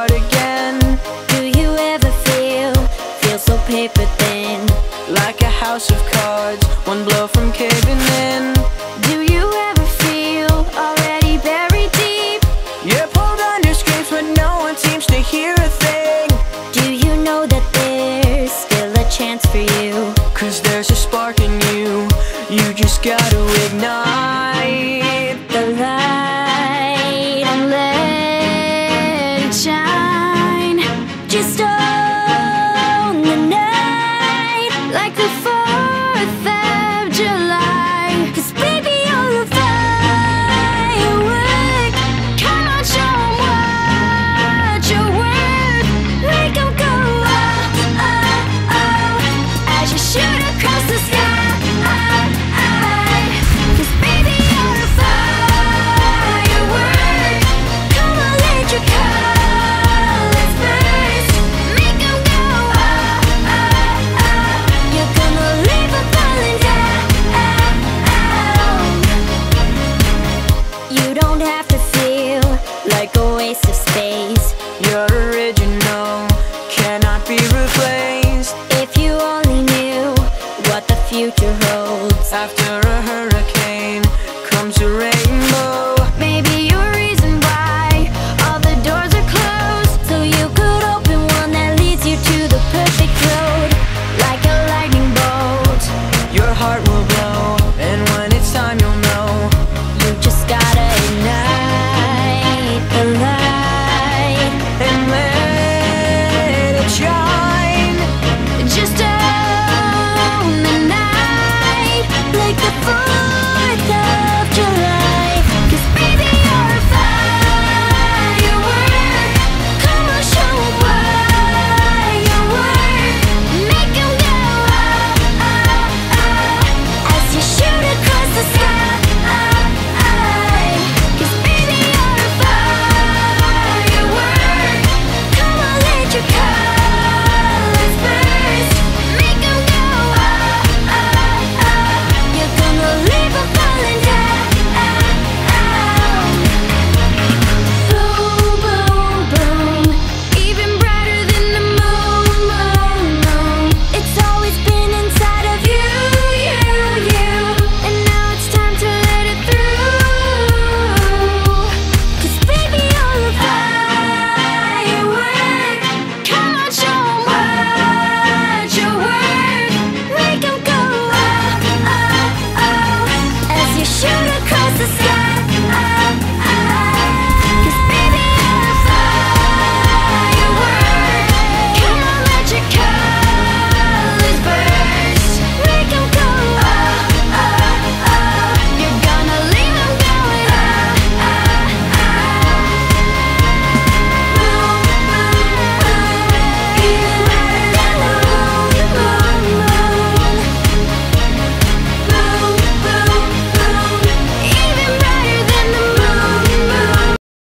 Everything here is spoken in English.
start again. Do you ever feel so paper thin? Like a house of cards, one blow from caving in. Do you ever feel already buried deep? You're pulled under screams but no one seems to hear a thing. Do you know that there's still a chance for you? 'Cause there's a spark in you, you just gotta ignite the light and let it shine. Just own the night like the 4th of July. 'Cause baby, you're a firework. Come on, show 'em what you're worth. Make 'em go oh, oh, oh, as you shoot across the sky. Like a waste of space. You're a